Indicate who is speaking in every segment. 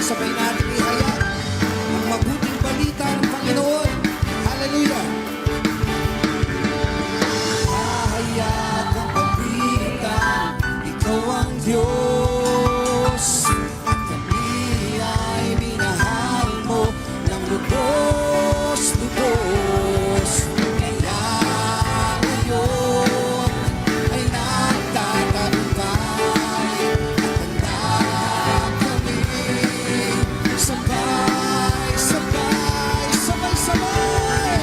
Speaker 1: Sabay-sabay natin ihayag ang mabuting balita ng Panginoon. Hallelujah! Hahayag ang balita, ikaw ang Diyos. At kami ay minahal mo ng lubos-lubos. Kaya ngayon ay nagtatagumpay. At kami sabay-sabay, sabay-sabay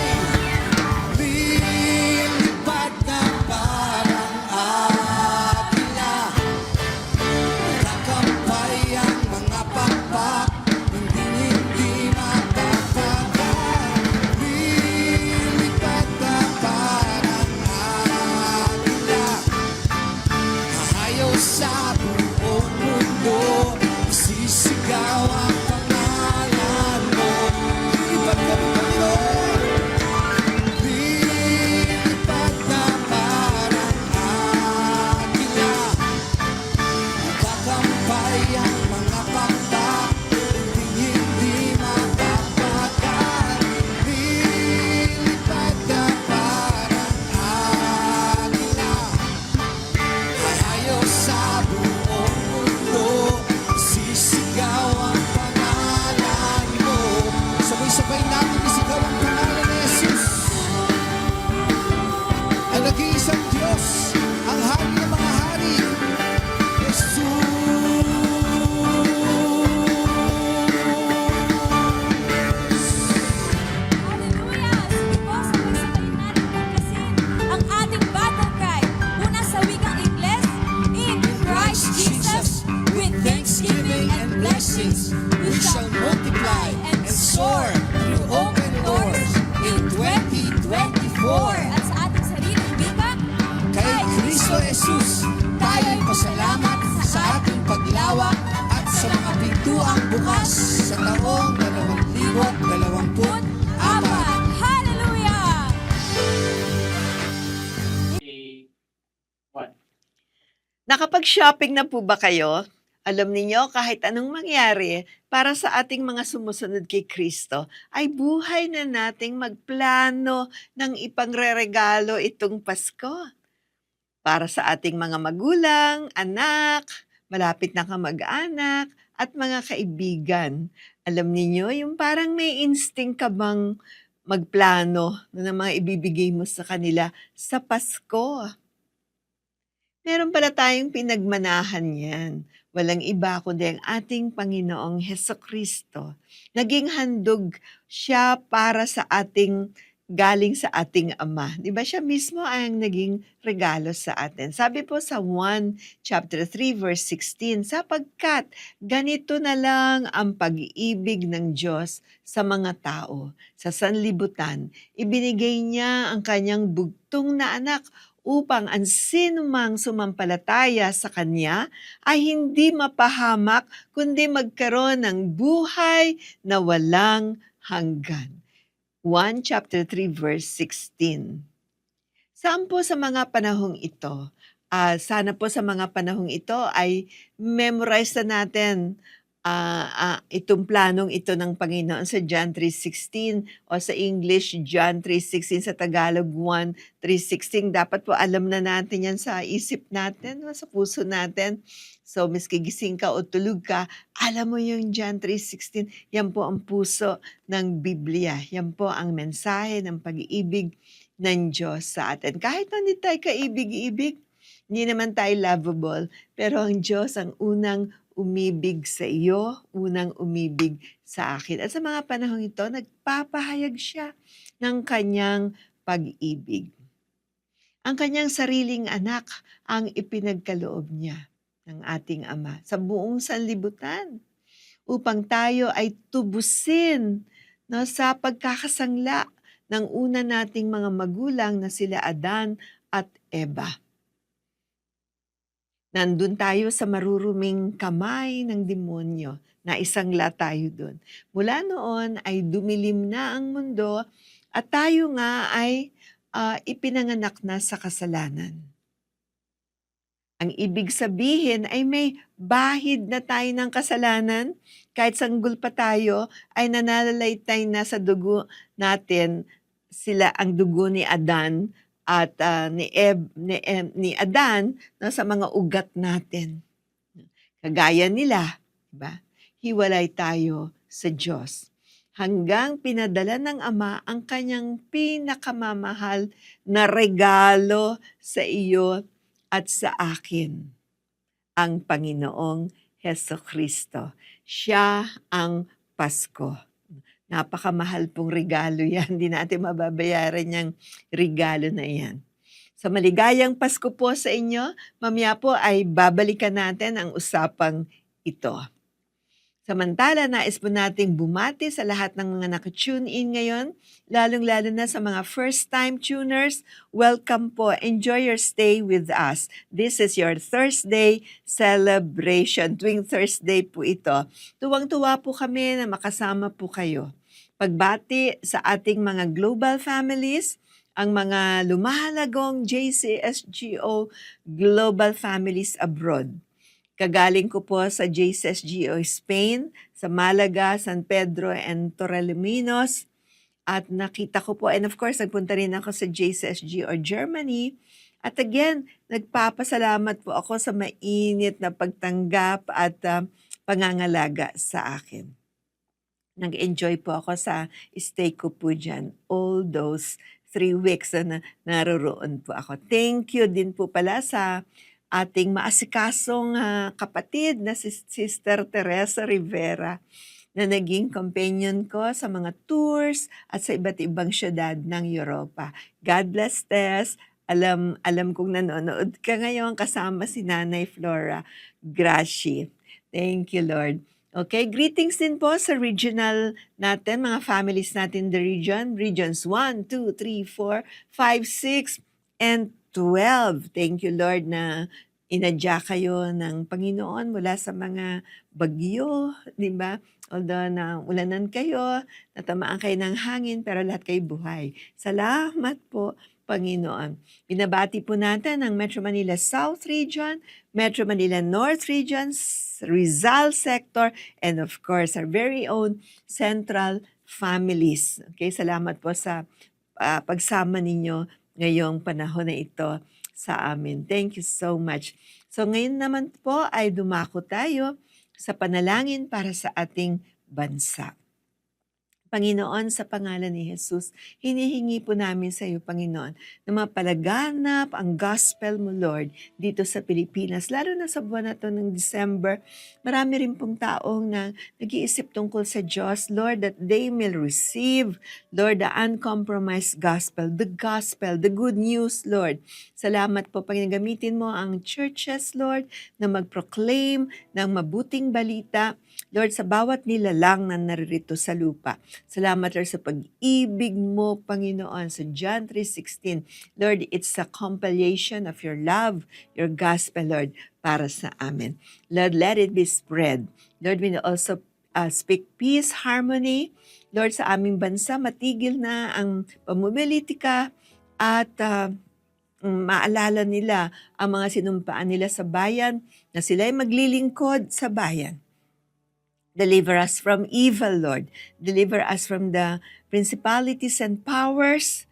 Speaker 1: lilipad na parang agila. Nakampay ang mga pakpak, hindi mapapagay. Lilipad na parang agila. Ayaw sa buong mundo, isisigaw ang pangalan mo. Lilipad kami, Panginoon. Lilipad na parang agila. Kakampay ang mga pakpak, hindi mapapagay. Lilipad na parang agila. Ayaw sa buong mundo, sisigaw ang pangalan mo. Sabay-sabay natin isigaw ang pangalan ni Jesus. Ang nag-iisang Diyos, ang hari ng mga hari, Jesus.
Speaker 2: Hallelujah! Sige po, sabay-sabay natin bangkasin ang ating battle cry. Una sa wikang Ingles, in Christ Jesus, with thanksgiving and blessings, we shall multiply and soar through open doors in 2024. At sa ating sariling wika,
Speaker 1: Kay Kristo Jesus, tayo'y pasalamat sa ating paglawak at sa mga pintuang bukas sa taong 2024.
Speaker 2: apat. Hallelujah!
Speaker 3: Nakapag-shopping na po ba kayo? Alam ninyo, kahit anong mangyari, para sa ating mga sumusunod kay Kristo, ay buhay na nating magplano ng ipangreregalo itong Pasko. Para sa ating mga magulang, anak, malapit na kamag-anak, at mga kaibigan. Alam ninyo, yung parang may instinct ka bang magplano ng mga ibibigay mo sa kanila sa Pasko? Meron pala tayong pinagmanahan yan. Walang iba kundi ang ating Panginoong Hesukristo. Naging handog siya para sa ating galing sa ating Ama. Di ba siya mismo ang naging regalo sa atin? Sabi po sa 1 chapter 3 verse 16, sapagkat ganito na lang ang pag-iibig ng Diyos sa mga tao. Sa sanlibutan, ibinigay niya ang kanyang bugtong na anak upang ang sinumang sumampalataya sa Kanya ay hindi mapahamak, kundi magkaroon ng buhay na walang hanggan. 1 chapter 3 verse 16. Saan po sa mga panahong ito? Sana po sa mga panahong ito ay memorize na natin itong planong ito ng Panginoon sa John 3:16 o sa English John 3:16, sa Tagalog 1:3:16. Dapat po alam na natin yan sa isip natin, sa puso natin. So, miski gising ka o tulog ka, alam mo yung John 3:16, yan po ang puso ng Biblia. Yan po ang mensahe ng pag-iibig ng Diyos sa atin. Kahit na hindi tayo kaibig-ibig, hindi naman tayo lovable, pero ang Diyos ang unang umibig sa iyo, unang umibig sa akin. At sa mga panahong ito, nagpapahayag siya ng kanyang pag-ibig. Ang kanyang sariling anak ang ipinagkaloob niya ng ating Ama sa buong sanlibutan upang tayo ay tubusin sa pagkakasangla ng una nating mga magulang na sila Adan at Eva. Nandun tayo sa maruruming kamay ng demonyo, naisangla tayo dun. Mula noon ay dumilim na ang mundo at tayo nga ay ipinanganak na sa kasalanan. Ang ibig sabihin ay may bahid na tayo ng kasalanan. Kahit sanggol pa tayo, ay nananalaytay na sa dugo natin sila ang dugo ni Adan at ni Adan no, sa mga ugat natin. Kagaya nila, diba? Hiwalay tayo sa Diyos. Hanggang pinadala ng Ama ang kanyang pinakamamahal na regalo sa iyo at sa akin, ang Panginoong Hesukristo. Siya ang Pasko. Napakamahal pong regalo yan. Hindi natin mababayaran yung regalo na yan. Sa maligayang Pasko po sa inyo, mamaya po ay babalikan natin ang usapang ito. Samantala, nais po nating bumati sa lahat ng mga naka-tune in ngayon, lalong-lalo na sa mga first-time tuners. Welcome po. Enjoy your stay with us. This is your Thursday celebration. Tuwing Thursday po ito. Tuwang-tuwa po kami na makasama po kayo. Pagbati sa ating mga global families, ang mga lumahalagong JCSGO Global Families Abroad. Kagaling ko po sa JCSGO Spain, sa Malaga, San Pedro, and Torremolinos. At nakita ko po, and of course, nagpunta rin ako sa JCSGO Germany. At again, nagpapasalamat po ako sa mainit na pagtanggap at pangangalaga sa akin. Nag-enjoy po ako sa stay ko po dyan. All those 3 weeks na naroroon po ako. Thank you din po pala sa ating maasikasong kapatid na si Sister Teresa Rivera na naging companion ko sa mga tours at sa iba't ibang syudad ng Europa. God bless, Tess. Alam kong nanonood ka ngayon kasama si Nanay Flora Gracie. Thank you, Lord. Okay, greetings din po sa regional natin, mga families natin in the region. Regions 1, 2, 3, 4, 5, 6, and 12. Thank you, Lord, na inadya kayo ng Panginoon mula sa mga bagyo, di ba? Although na ulanan kayo, natamaan kayo ng hangin, pero lahat kayo buhay. Salamat po, Panginoon. Binabati po natin ang Metro Manila South Region, Metro Manila North Region, Rizal Sector, and of course, our very own Central families. Okay, salamat po sa pagsama ninyo ngayong panahon na ito sa amin. Thank you so much. So ngayon naman po ay dumako tayo sa panalangin para sa ating bansa. Panginoon, sa pangalan ni Jesus, hinihingi po namin sa iyo, Panginoon, na mapalaganap ang gospel mo, Lord, dito sa Pilipinas. Lalo na sa buwan na ito ng December, marami rin pong taong na nag-iisip tungkol sa Diyos, Lord, that they will receive, Lord, the uncompromised gospel, the good news, Lord. Salamat po, Panginoon, gamitin mo ang churches, Lord, na mag-proclaim ng mabuting balita, Lord, sa bawat nilalang na naririto sa lupa. Salamat, Lord, sa pag-ibig mo, Panginoon, sa John 3:16. Lord, it's a compilation of your love, your gospel, Lord, para sa amin. Lord, let it be spread. Lord, we also speak peace, harmony. Lord, sa aming bansa, matigil na ang pamumulitika at maalala nila ang mga sinumpaan nila sa bayan na sila'y maglilingkod sa bayan. Deliver us from evil, Lord. Deliver us from the principalities and powers,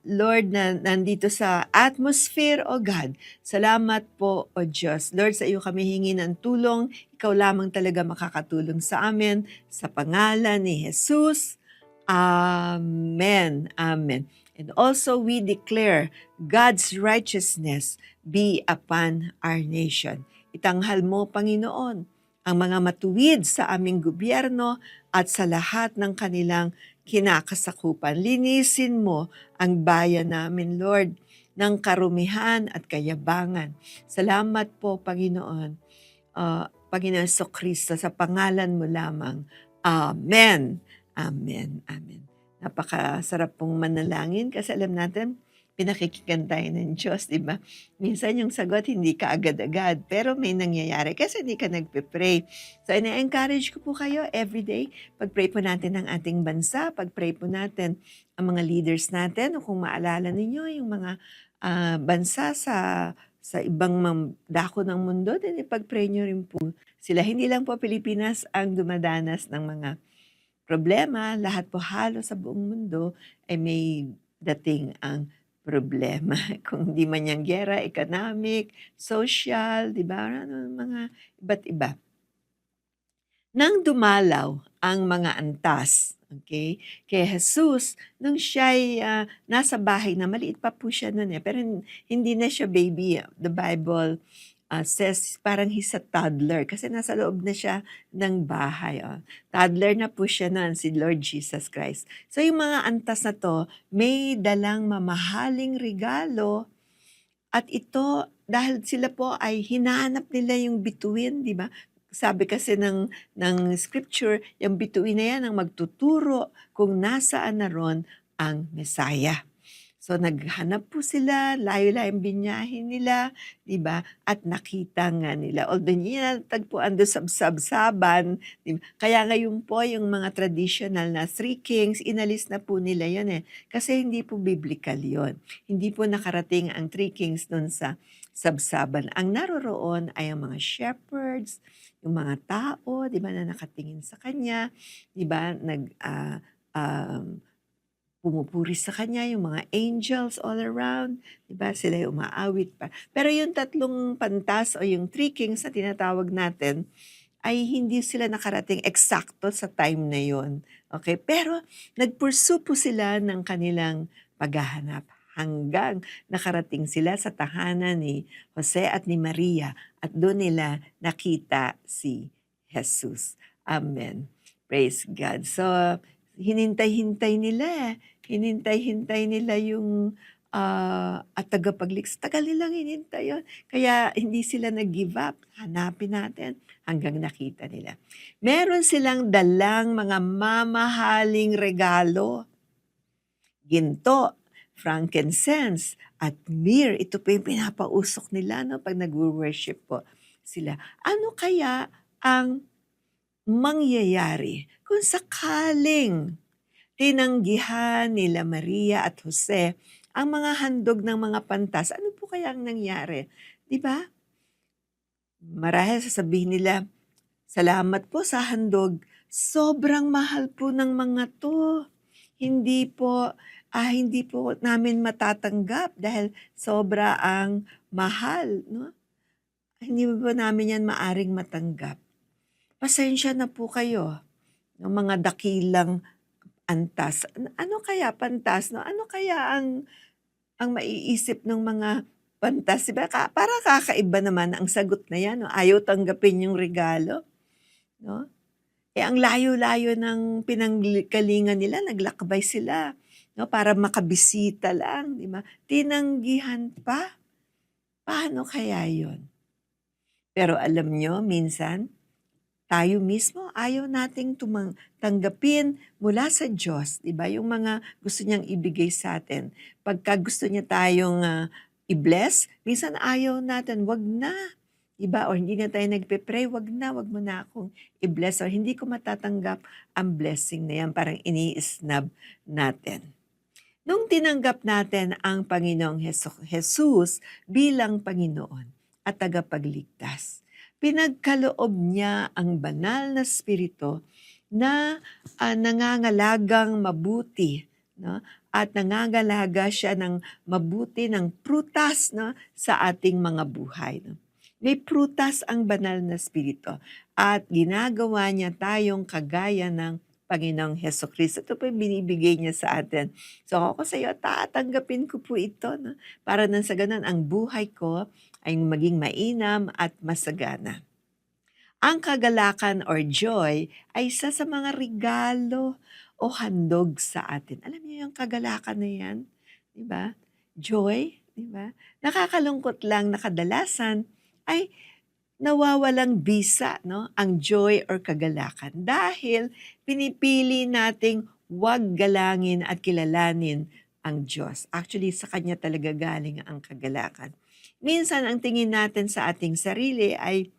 Speaker 3: Lord, na nandito sa atmosphere, O God. Salamat po, O Diyos. Lord, sa iyo kami hingi ng tulong. Ikaw lamang talaga makakatulong sa amin. Sa pangalan ni Jesus. Amen. Amen. And also we declare God's righteousness be upon our nation. Itanghal mo, Panginoon, ang mga matuwid sa aming gobyerno at sa lahat ng kanilang kinakasakupan. Linisin mo ang bayan namin, Lord, ng karumihan at kayabangan. Salamat po, Panginoon. Panginoon Jesucristo, sa pangalan mo lamang. Amen. Amen. Amen. Napakasarap pong manalangin kasi alam natin, pinakikinggan tayo ng Diyos, di ba? Minsan yung sagot hindi ka agad-agad, pero may nangyayari kasi hindi ka nagpe-pray. So, ina-encourage ko po kayo everyday. Pag-pray po natin ang ating bansa, pag-pray po natin ang mga leaders natin, o kung maalala ninyo, yung mga bansa sa ibang dako ng mundo, then ipag-pray niyo rin po sila. Hindi lang po Pilipinas ang dumadanas ng mga problema, lahat po halos sa buong mundo ay may dating ang problema. Kung di man yang giyera, economic, social, di ba? Ano, mga iba't iba. Nang dumalaw ang mga antas, okay, kay Jesus, nung siya'y nasa bahay na, maliit pa po siya nun pero hindi na siya baby. The Bible says parang he's a toddler kasi nasa loob na siya ng bahay. Toddler na po siya nun, si Lord Jesus Christ. So yung mga antas na to, may dalang mamahaling regalo at ito, dahil sila po ay hinahanap nila yung bituin, di ba? Sabi kasi ng scripture, yung bituin na yan ang magtuturo kung nasaan na ron ang Messiah. So naghanap po sila, layo-layong binyahin nila, di ba? At nakita nga nila. Although hindi na tagpuan doon sa sabsaban, di ba? Kaya ngayon po yung mga traditional na three kings, inalis na po nila yun Kasi hindi po biblical yun. Hindi po nakarating ang three kings doon sa sabsaban. Ang naroroon ay ang mga shepherds, yung mga tao, di ba, na nakatingin sa kanya, di ba, pumupuri sa kanya, yung mga angels all around, di ba? Sila yung umaawit pa. Pero yung tatlong pantas o yung three kings na tinatawag natin, ay hindi sila nakarating eksakto sa time na yon. Okay? Pero nagpursue po sila ng kanilang paghahanap hanggang nakarating sila sa tahanan ni Jose at ni Maria at doon nila nakita si Jesus. Amen. Praise God. So, hinintay-hintay nila Hinintay-hintay nila yung at tagapagligtas. Tagal nilang hinintay yun. Kaya hindi sila nag-give up. Hanapin natin hanggang nakita nila. Meron silang dalang mga mamahaling regalo. Ginto, frankincense, at myrrh. Ito po yung pinapausok nila pag nag-worship po sila. Ano kaya ang mangyayari kung sakaling tinanggihan nila Maria at Jose ang mga handog ng mga pantas? Ano po kaya ang nangyari? Di ba? Marahil sasabihin nila, salamat po sa handog. Sobrang mahal po ng mga to. Hindi po namin matatanggap dahil sobra ang mahal. No? Hindi po namin yan maaring matanggap. Pasensya na po kayo. Ng mga dakilang antas. Ano kaya pantas? No? Ano kaya ang maiisip ng mga pantas? Diba? Para kakaiba naman ang sagot na yan. No? Ayaw tanggapin yung regalo. No? Ang layo-layo ng pinanggalingan nila, naglakbay sila. No? Para makabisita lang. Diba? Tinanggihan pa. Paano kaya yon? Pero alam nyo, minsan, tayo mismo ayaw nating tanggapin mula sa Diyos, 'di ba? Yung mga gusto niyang ibigay sa atin. Pagka gusto niya tayong i-bless, minsan ayaw natin, wag na. 'Di ba? Or hindi na tayo nagpe-pray, wag mo na akong i-bless or hindi ko matatanggap ang blessing na yan, parang ini-snub natin. Nung tinanggap natin ang Panginoong Jesus bilang Panginoon at tagapagligtas, pinagkaloob niya ang banal na spirito na nangangalagang mabuti, no? At nangangalaga siya ng mabuti ng prutas, no? Sa ating mga buhay. No? May prutas ang banal na spirito at ginagawa niya tayong kagaya ng Panginoong Heso Kristo. Ito po yung binibigay niya sa atin. So ako sa iyo, tatanggapin ko po ito. No? Para nang sa ganun, ang buhay ko ay maging mainam at masagana. Ang kagalakan or joy ay isa sa mga regalo o handog sa atin. Alam niyo yung kagalakan na yan? Diba? Joy, diba? Nakakalungkot lang na kadalasan ay nawawalang bisa, no? Ang joy or kagalakan. Dahil pinipili nating wag galangin at kilalanin ang Diyos. Actually, sa Kanya talaga galing ang kagalakan. Minsan, ang tingin natin sa ating sarili ay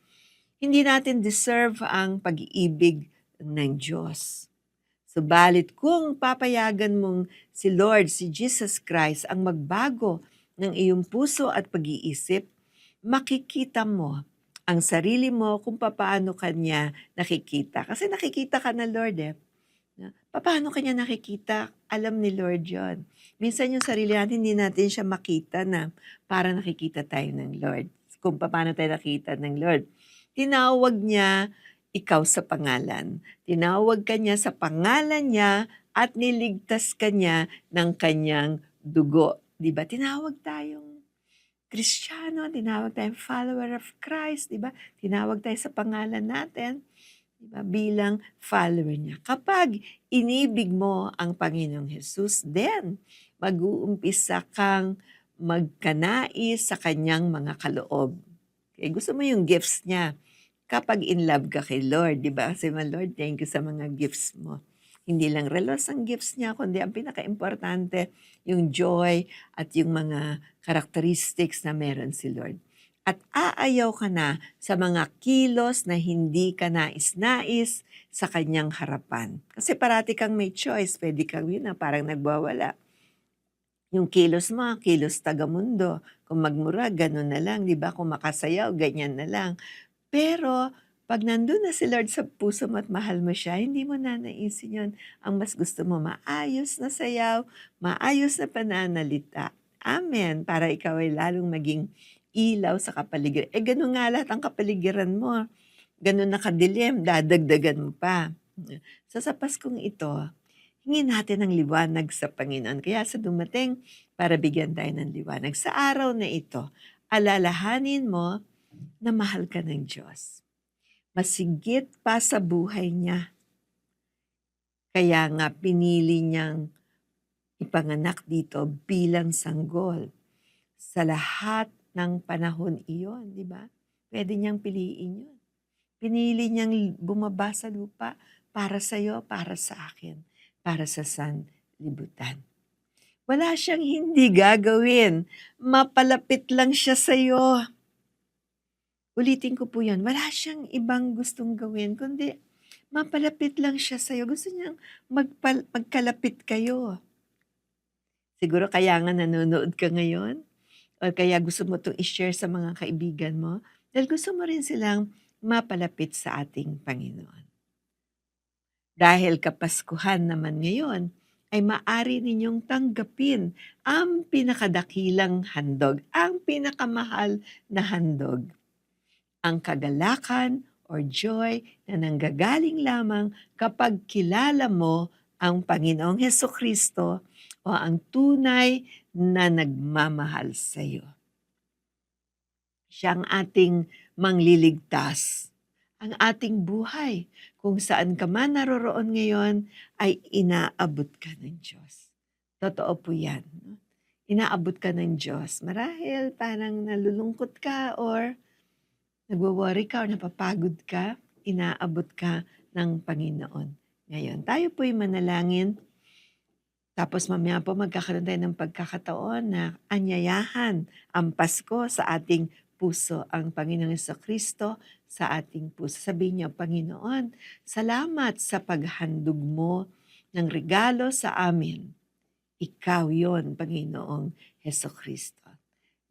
Speaker 3: hindi natin deserve ang pag-iibig ng Diyos. Subalit kung papayagan mong si Lord, si Jesus Christ, ang magbago ng iyong puso at pag-iisip, makikita mo ang sarili mo kung papaano kanya nakikita. Kasi nakikita ka na Lord eh. Papaano kanya nakikita? Alam ni Lord yon. Minsan yung sarili natin, hindi natin siya makita na para nakikita tayo ng Lord. Kung paano tayo nakita ng Lord. Tinawag niya ikaw sa pangalan. Tinawag ka niya sa pangalan niya at niligtas ka niya ng kanyang dugo. Di ba? Tinawag tayong Kristiyano, tinawag tayong follower of Christ, di ba? Tinawag tayo sa pangalan natin, di ba? Bilang follower niya. Kapag inibig mo ang Panginoong Hesus, then mag-uumpisa kang magkanais sa kanyang mga kaloob. Okay? Gusto mo yung gifts niya. Kapag in love ka kay Lord, di ba? Kasi Lord, thank you sa mga gifts mo. Hindi lang relos ang gifts niya, kundi ang pinaka-importante, yung joy at yung mga characteristics na meron si Lord. At aayaw ka na sa mga kilos na hindi ka nais-nais sa kanyang harapan. Kasi parati kang may choice, pwede kang yun na parang nagwawala. Yung kilos mo, kilos taga-mundo. Kung magmura, ganun na lang, di ba? Kung makasayaw, ganyan na lang. Pero pag nandun na si Lord sa puso mo at mahal mo siya, hindi mo na naisin yun. Ang mas gusto mo, maayos na sayaw, maayos na pananalita. Amen. Para ikaw ay lalong maging ilaw sa kapaligiran. Ganun nga lahat ang kapaligiran mo. Ganun na kadilim, dadagdagan mo pa. So sa Paskong ito, hingin natin ng liwanag sa Panginoon. Kaya sa dumating, para bigyan tayo ng liwanag. Sa araw na ito, alalahanin mo na mahal ka ng Diyos. Masigit pa sa buhay niya. Kaya nga pinili niyang ipanganak dito bilang sanggol. Sa lahat ng panahon iyon, di ba? Pwede niyang piliin yun. Pinili niyang bumaba sa lupa para sa iyo, para sa akin, para sa sanlibutan. Wala siyang hindi gagawin. Mapalapit lang siya sa iyo. Ulitin ko po yan, wala siyang ibang gustong gawin, kundi mapalapit lang siya sa'yo. Gusto niyang magkalapit kayo. Siguro kaya nga nanonood ka ngayon, o kaya gusto mo itong i-share sa mga kaibigan mo, dahil gusto mo rin silang mapalapit sa ating Panginoon. Dahil kapaskuhan naman ngayon, ay maari ninyong tanggapin ang pinakadakilang handog, ang pinakamahal na handog. Ang kagalakan or joy na nanggagaling lamang kapag kilala mo ang Panginoong Hesukristo o ang tunay na nagmamahal sa iyo. Siya ang ating mangliligtas, ang ating buhay. Kung saan ka man naroroon ngayon, ay inaabot ka ng Diyos. Totoo po yan. No? Inaabot ka ng Diyos. Marahil parang nalulungkot ka or nagwo-worry ka o napapagod ka, inaabot ka ng Panginoon. Ngayon, tayo po'y manalangin. Tapos mamaya po magkakaroon tayo ng pagkakataon na anyayahan ang Pasko sa ating puso, ang Panginoong Jesucristo sa ating puso. Sabihin niyo, Panginoon, salamat sa paghandog mo ng regalo sa amin. Ikaw yon, Panginoong Jesucristo.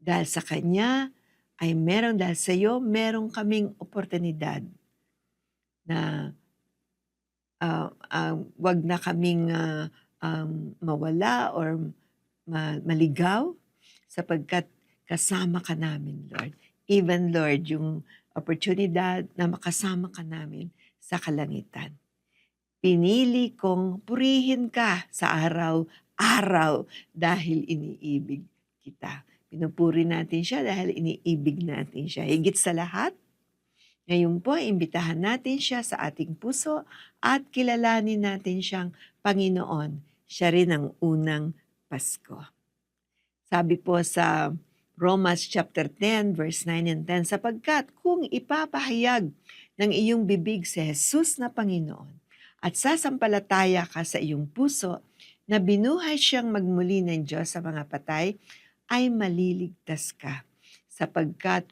Speaker 3: Dahil sa Kanya, ay meron dahil sa iyo, meron kaming oportunidad na wag na kaming mawala or maligaw sapagkat kasama ka namin, Lord. Even, Lord, yung oportunidad na makasama ka namin sa kalangitan. Pinili kong purihin ka sa araw-araw dahil iniibig kita. Pinupuri natin siya dahil iniibig natin siya. Higit sa lahat, ngayon po, imbitahan natin siya sa ating puso at kilalanin natin siyang Panginoon. Siya rin ang unang Pasko. Sabi po sa Romans chapter 10, verse 9 and 10, sapagkat kung ipapahayag ng iyong bibig si Jesus na Panginoon at sasampalataya ka sa iyong puso na binuhay siyang magmuli ng Diyos sa mga patay, ay maliligtas ka. Sapagkat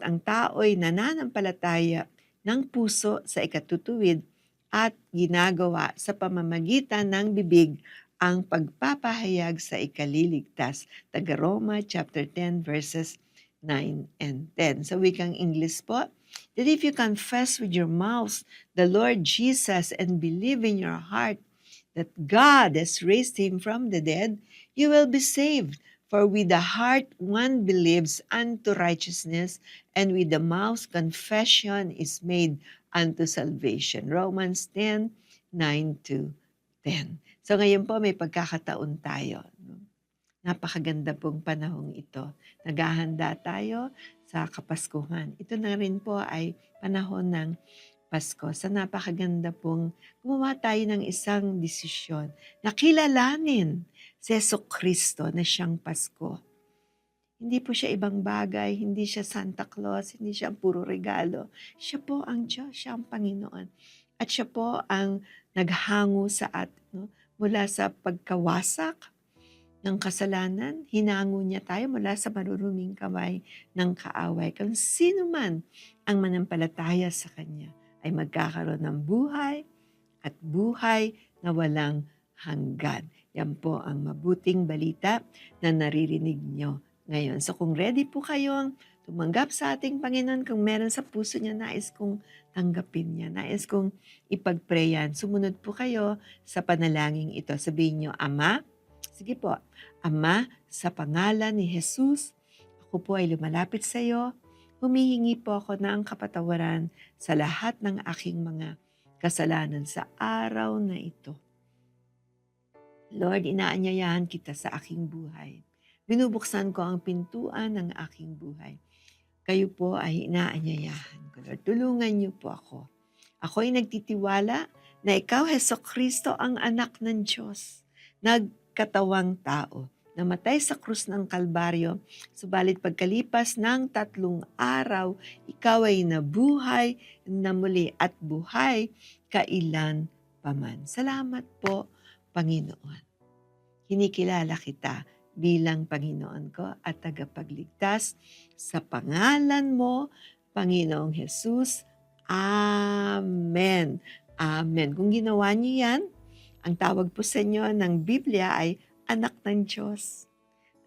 Speaker 3: ang tao'y nananampalataya ng puso sa ikatutuwid at ginagawa sa pamamagitan ng bibig ang pagpapahayag sa ikaliligtas. Taga Roma chapter 10 verses 9 and 10. Sa wikang English po, that if you confess with your mouth the Lord Jesus and believe in your heart that God has raised him from the dead, you will be saved. For with the heart one believes unto righteousness, and with the mouth confession is made unto salvation. Romans 10:9 to 10. So ngayon po may pagkakataon tayo. Napakaganda pong panahong ito. Naghahanda tayo sa Kapaskuhan. Ito na rin po ay panahon ng Pasko. Sa napakaganda pong gumawa tayo ng isang desisyon na kilalanin si Jesucristo na siyang Pasko. Hindi po siya ibang bagay, hindi siya Santa Claus, hindi siya puro regalo. Siya po ang Diyos, siya ang Panginoon. At siya po ang naghango sa atin, no? Mula sa pagkawasak ng kasalanan, hinango niya tayo mula sa maruruming kamay ng kaaway. Kung sino man ang manampalataya sa Kanya ay magkakaroon ng buhay at buhay na walang hanggan. Yan po ang mabuting balita na naririnig nyo ngayon. So kung ready po kayong tumanggap sa ating Panginoon, kung meron sa puso niya, nais kong tanggapin niya, nais kong ipagprayan, sumunod po kayo sa panalangin ito. Sabihin nyo, Ama, sige po, Ama, sa pangalan ni Jesus, ako po ay lumalapit sa iyo. Humihingi po ako ng kapatawaran sa lahat ng aking mga kasalanan sa araw na ito. Lord, inaanyayahan kita sa aking buhay. Binubuksan ko ang pintuan ng aking buhay. Kayo po ay inaanyayahan ko. Lord, tulungan niyo po ako. Ako ay nagtitiwala na ikaw, Jesucristo, ang anak ng Diyos. Nagkatawang tao, namatay sa krus ng Kalbaryo, subalit pagkalipas ng 3 araw, ikaw ay nabuhay na muli at buhay kailan paman. Salamat po, Panginoon. Kinikilala kita bilang Panginoon ko at tagapagligtas sa pangalan mo, Panginoong Jesus. Amen. Amen. Kung ginawa niyo yan, ang tawag po sa inyo ng Biblia ay anak ng Diyos.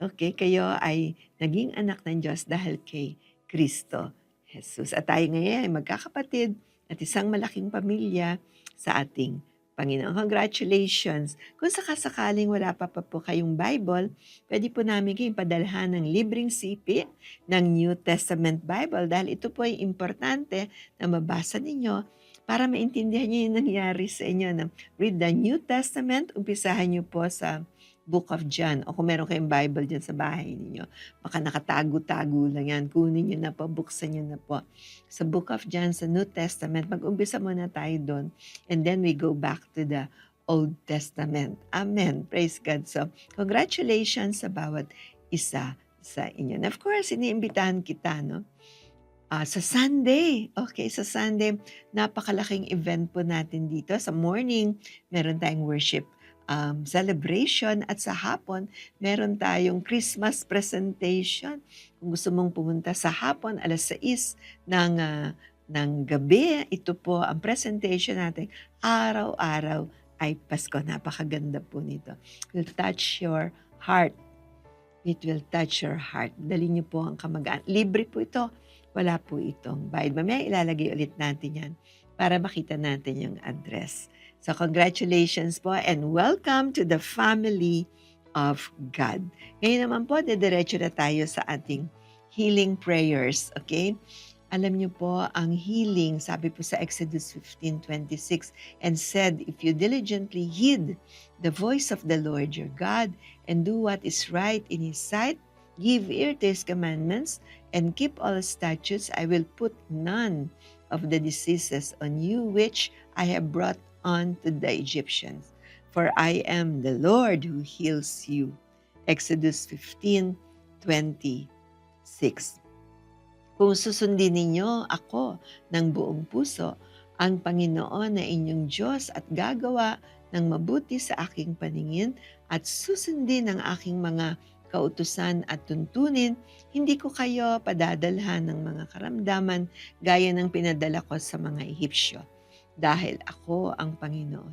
Speaker 3: Okay, kayo ay naging anak ng Diyos dahil kay Kristo Jesus. At tayo ngayon ay magkakapatid at isang malaking pamilya sa ating Panginoon. Congratulations! Kung sakasakaling wala pa po kayong Bible, pwede po namin kayong padalhan ng libreng sipi ng New Testament Bible dahil ito po ay importante na mabasa ninyo para maintindihan niyo yung nangyari sa inyo. Read the New Testament, umpisahan niyo po sa Book of John. O kung meron kayong Bible dyan sa bahay ninyo, baka nakatago-tago lang yan. Kunin nyo na po, buksan nyo na po. Sa Book of John, sa New Testament, mag-umpisa muna tayo doon. And then we go back to the Old Testament. Amen. Praise God. So, congratulations sa bawat isa sa inyo. And of course, iniimbitahan kita, no? Sa Sunday. Okay, sa Sunday, napakalaking event po natin dito. Sa morning, meron tayong worship celebration at sa hapon, meron tayong Christmas presentation. Kung gusto mong pumunta sa hapon, 6:00 ng gabi, ito po ang presentation natin. Araw-araw ay Pasko. Napakaganda po nito. It will touch your heart. It will touch your heart. Dali niyo po ang kamagaan. Libre po ito. Wala po itong bayad. Mamaya ilalagay ulit natin yan para makita natin yung address. So congratulations po and welcome to the family of God. Ngayon naman po, dediretso na tayo sa ating healing prayers. Okay? Alam niyo po, ang healing, sabi po sa Exodus 15:26, and said, if you diligently heed the voice of the Lord your God and do what is right in His sight, give ear to His commandments, and keep all His statutes, I will put none of the diseases on you which I have brought on to the Egyptians. For I am the Lord who heals you. Exodus 15:26. Kung susundin ninyo ako ng buong puso, ang Panginoon na inyong Diyos at gagawa ng mabuti sa aking paningin at susundin ang aking mga kautusan at tuntunin, hindi ko kayo padadalhan ng mga karamdaman gaya ng pinadala ko sa mga Ehipsyo. Dahil ako ang Panginoon,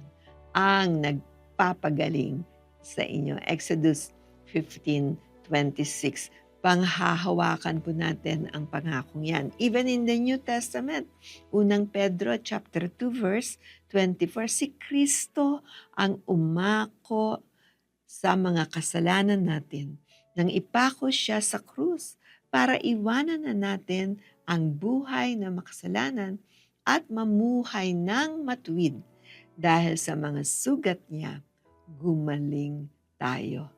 Speaker 3: ang nagpapagaling sa inyo. Exodus 15:26. panghahawakan po natin ang pangakong yan. Even in the New Testament, unang Pedro chapter 2 verse 24, si Kristo ang umako sa mga kasalanan natin nang ipako siya sa krus para iwanan na natin ang buhay na makasalanan at mamuhay ng matuwid. Dahil sa mga sugat niya, gumaling tayo.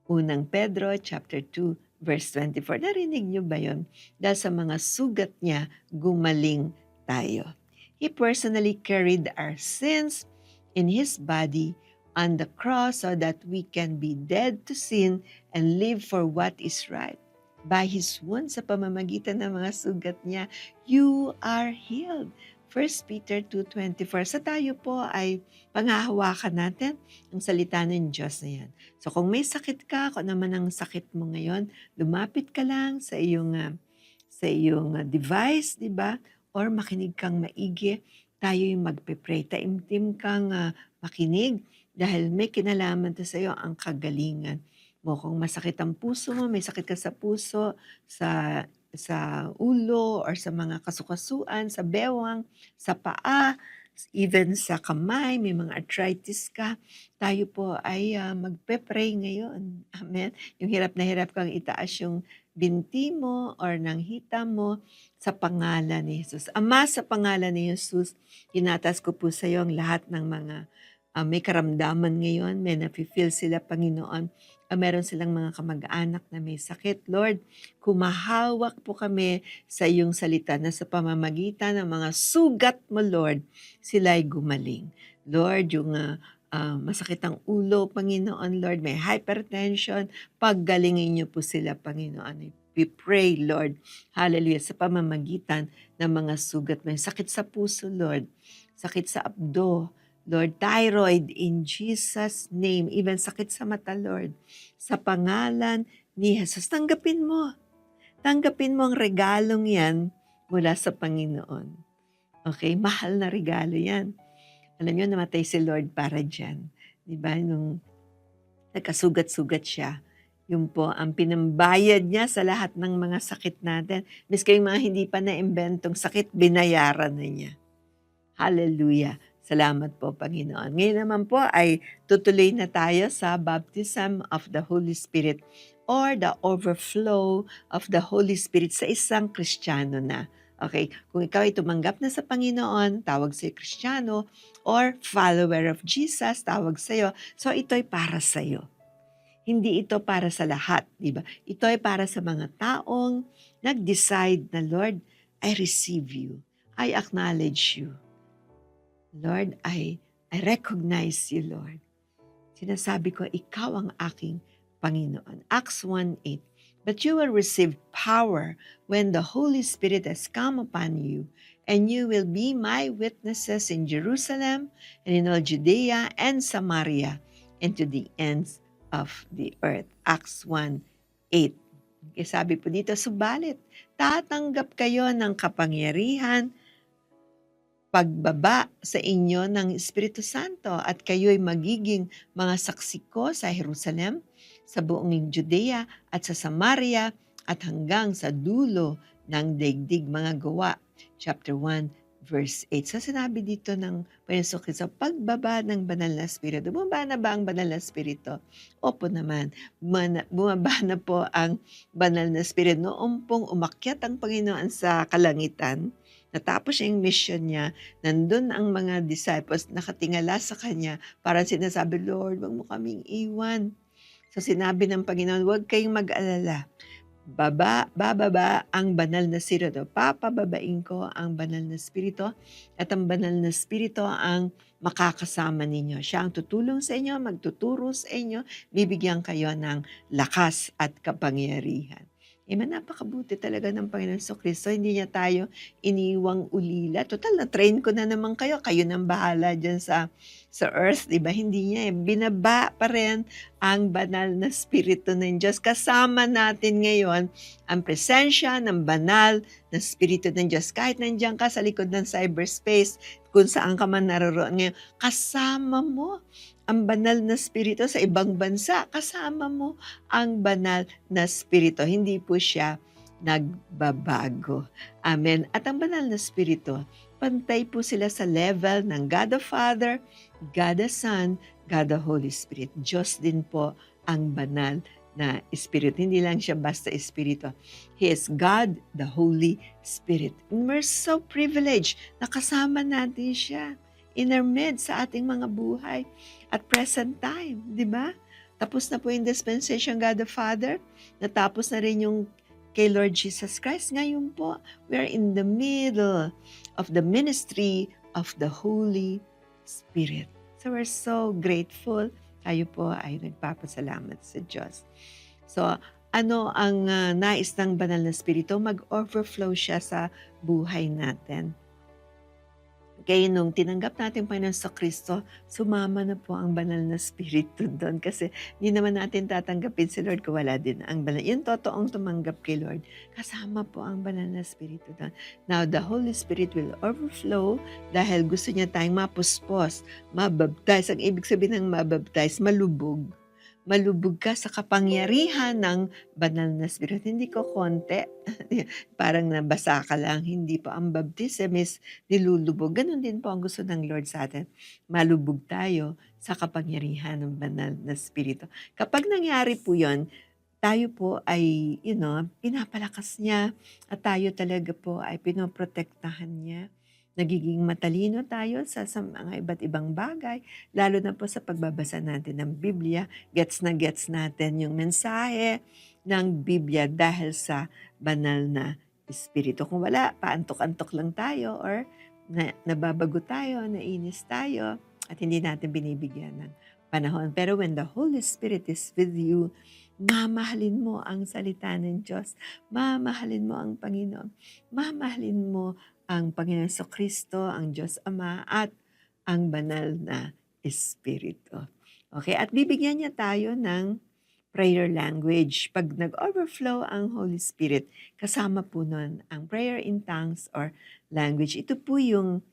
Speaker 3: Unang Pedro chapter 2 verse 24. Narinig niyo ba yon? Dahil sa mga sugat niya, gumaling tayo. He personally carried our sins in His body on the cross so that we can be dead to sin and live for what is right. By His wounds, sa pamamagitan ng mga sugat niya, you are healed. 1 Peter 2:24. Sa tayo po ay panghahawakan natin ang salita ng Diyos na yan. So kung may sakit ka, kung naman ang sakit mo ngayon, lumapit ka lang sa iyong device, di ba? Or makinig kang maigi, tayo yung magpe-pray. Taimtim kang makinig dahil may kinalaman to sa iyo ang kagalingan mo. Kung masakit ang puso mo, may sakit ka sa puso, sa ulo or sa mga kasukasuan, sa bewang, sa paa, even sa kamay, may mga arthritis ka, tayo po ay magpe-pray ngayon. Amen. Yung hirap na hirap kang itaas yung binti mo or ng hita mo sa pangalan ni Jesus. Ama, sa pangalan ni Jesus, tinatas ko po sa iyo ang lahat ng mga may karamdaman ngayon, may nafe-feel sila, Panginoon. Meron silang mga kamag-anak na may sakit. Lord, kumahawak po kami sa iyong salita na sa pamamagitan ng mga sugat mo, Lord, sila'y gumaling. Lord, yung masakit ang ulo, Panginoon, Lord, may hypertension, paggalingin niyo po sila, Panginoon. We pray, Lord, hallelujah, sa pamamagitan ng mga sugat. May sakit sa puso, Lord, sakit sa abdo, Lord, thyroid in Jesus' name, even sakit sa mata, Lord, sa pangalan ni Jesus, tanggapin mo. Tanggapin mo ang regalong yan mula sa Panginoon. Okay, mahal na regalo yan. Alam niyo, namatay si Lord para dyan. Diba? Nung nagkasugat-sugat siya, yun po ang pinambayad niya sa lahat ng mga sakit natin. Miski yung mga hindi pa na-imbentong sakit, binayaran na niya. Hallelujah. Salamat po, Panginoon. Ngayon naman po ay tutuloy na tayo sa baptism of the Holy Spirit or the overflow of the Holy Spirit sa isang Kristiyano na. Okay, kung ikaw ay tumanggap na sa Panginoon, tawag sa'yo Kristiyano, or follower of Jesus, tawag sa'yo. So ito'y para sa'yo. Hindi ito para sa lahat, di ba? Ito ay para sa mga taong nag-decide na, Lord, I receive you. I acknowledge you. Lord, I recognize you, Lord. Sinasabi ko, ikaw ang aking Panginoon. Acts 1:8. But you will receive power when the Holy Spirit has come upon you, and you will be my witnesses in Jerusalem and in all Judea and Samaria and to the ends of the earth. Acts 1:8. Sabi po dito, subalit, tatanggap kayo ng kapangyarihan pagbaba sa inyo ng Espiritu Santo at kayo'y magiging mga saksi ko sa Jerusalem, sa buong Judea at sa Samaria at hanggang sa dulo ng daigdig. Mga Gawa, chapter 1, verse 8. So sinabi dito ng Panginoon Kristo, pagbaba ng banal na Espiritu. Bumaba na ba ang banal na Espiritu? Opo naman. Bumaba na po ang banal na Espiritu. Noong pong umakyat ang Panginoon sa kalangitan, natapos yung mission niya, nandun ang mga disciples nakatingala sa kanya, parang sinasabi, Lord, wag mo kaming iwan. So sinabi ng Panginoon, wag kayong mag-alala. Bababa ang banal na Espiritu. Papababain ko ang banal na Espiritu at ang banal na Espiritu ang makakasama ninyo. Siya ang tutulong sa inyo, magtuturo sa inyo, bibigyan kayo ng lakas at kapangyarihan. Napakabuti talaga ng Panginoon Kristo. Hindi niya tayo iniwang ulila. Total, na-train ko na naman kayo. Kayo nang bahala dyan sa sa earth, di ba? Hindi niya eh. Binaba pa rin ang banal na Espiritu ng Diyos. Kasama natin ngayon ang presensya ng banal na Espiritu ng Diyos. Kahit nandiyan ka sa likod ng cyberspace, kung saan ka man naroon ngayon, kasama mo ang banal na Espiritu sa ibang bansa. Kasama mo ang banal na Espiritu. Hindi po siya nagbabago. Amen. At ang banal na Espiritu, pantay po sila sa level ng God the Father, God the Son, God the Holy Spirit. Diyos din po ang banal na Espiritu. Hindi lang siya basta Espiritu. He is God, the Holy Spirit. And we're so privileged na kasama natin siya in our midst sa ating mga buhay at present time. Di ba? Tapos na po yung dispensation God the Father. Natapos na rin yung kay Lord Jesus Christ. Ngayon po, we are in the middle of the ministry of the Holy Spirit. So we're so grateful. Tayo po ay nagpapasalamat sa Diyos. So, ano ang nais ng banal na Espiritu? Mag-overflow siya sa buhay natin. Kaya nung tinanggap natin Panginoon sa Kristo, sumama na po ang banal na Espiritu doon. Kasi hindi naman natin tatanggapin si Lord kung wala din ang banal. Yung totoong tumanggap kay Lord, kasama po ang banal na Espiritu doon. Now, the Holy Spirit will overflow dahil gusto niya tayong mapuspos, mabaptize. Ang ibig sabihin ng mabaptize, malubog. Malubog ka sa kapangyarihan ng banal na Espiritu. Hindi ko konti. Parang nabasa ka lang. Hindi po. Ang baptism is nilulubog. Ganon din po ang gusto ng Lord sa atin. Malubog tayo sa kapangyarihan ng banal na Espiritu. Kapag nangyari po yon, tayo po ay, pinapalakas niya at tayo talaga po ay pinoprotektahan niya. Nagiging matalino tayo sa mga iba't ibang bagay, lalo na po sa pagbabasa natin ng Biblia. Gets na gets natin yung mensahe ng Biblia dahil sa banal na Espiritu. Kung wala, paantok-antok lang tayo or nababago tayo, nainis tayo at hindi natin binibigyan ng panahon. Pero when the Holy Spirit is with you, mamahalin mo ang salita ng Diyos. Mamahalin mo ang Panginoon. Mamahalin mo ang Panginoon sa Kristo, ang Diyos Ama, at ang banal na Espiritu. Okay, at bibigyan niya tayo ng prayer language. Pag nag-overflow ang Holy Spirit, kasama po nun ang prayer in tongues or language. Ito po yung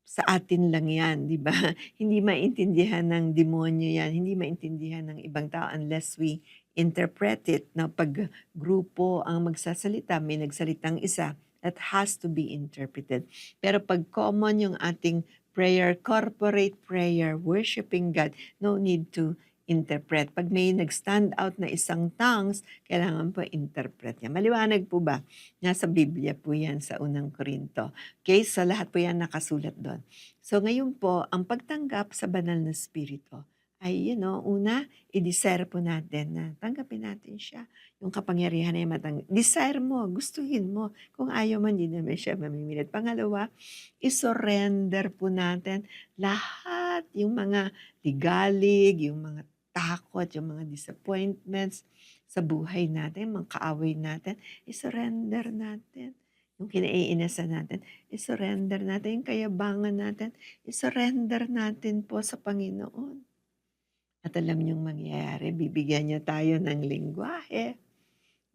Speaker 3: sa atin lang yan, di ba? Hindi maintindihan ng demonyo yan, hindi maintindihan ng ibang tao unless we interpret it. Na pag grupo ang magsasalita, may nagsalitang isa, that has to be interpreted. Pero pag common yung ating prayer, corporate prayer, worshiping God, no need to interpret. Pag may nag-stand out na isang tongues, kailangan po interpret niya. Maliwanag po ba? Nasa Biblia po yan sa unang Korinto. Okay, so lahat po yan nakasulat doon. So ngayon po, ang pagtanggap sa banal na Espiritu ay, una, i-desire po natin na tanggapin natin siya. Yung kapangyarihan na yung desire mo, gustuhin mo. Kung ayaw man, hindi naman siya mamimilit. Pangalawa, isurrender po natin lahat yung mga ligalig, yung mga takot, yung mga disappointments sa buhay natin, mga kaaway natin, isurrender natin. Yung kinaiinasan natin, isurrender natin. Yung kayabangan natin, isurrender natin po sa Panginoon. At alam niyong mangyayari, bibigyan niya tayo ng lingwahe.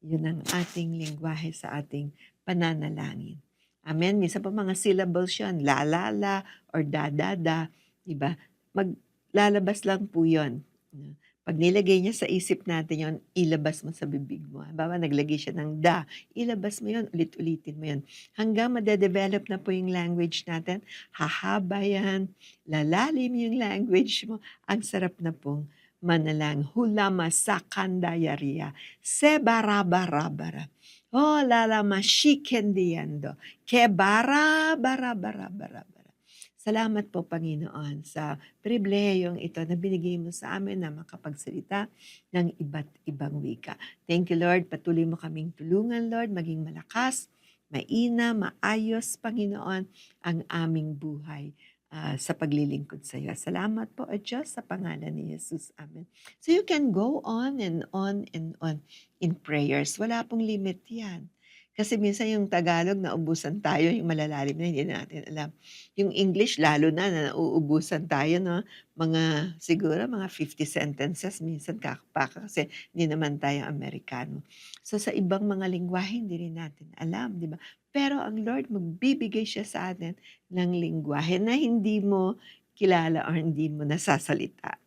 Speaker 3: Yun ang ating lingwahe sa ating pananalangin. Amen. Minsan pa mga syllables yun, la, or da. Diba? Maglalabas lang po yun. Pag nilagay niya sa isip natin yun, ilabas mo sa bibig mo. Halimbawa, naglagay siya ng da, ilabas mo yun, ulit-ulitin mo yun. Hanggang madedevelop na po yung language natin, hahaba yan, lalalim yung language mo, ang sarap na pong manalang. Hulama sakandayaria, sebarabarabara. Oh, lalama shikendiando, kebara. Salamat po, Panginoon, sa pribilehiyong ito na binigay mo sa amin na makapagsalita ng iba't ibang wika. Thank you, Lord. Patuloy mo kaming tulungan, Lord, maging malakas, maina, maayos, Panginoon, ang aming buhay sa paglilingkod sa iyo. Salamat po, O Diyos, sa pangalan ni Jesus. Amen. So you can go on and on and on in prayers. Wala pong limit yan. Kasi minsan yung Tagalog nauubusan tayo, yung malalalim na hindi natin alam. Yung English lalo na nauubusan tayo 'no, siguro mga 50 sentences minsan kakapaka kasi hindi naman tayo Amerikano. So, sa ibang mga lengguwahe hindi rin natin alam, 'di ba? Pero ang Lord magbibigay siya sa atin ng lengguwahe na hindi mo kilala or hindi mo nasasalita.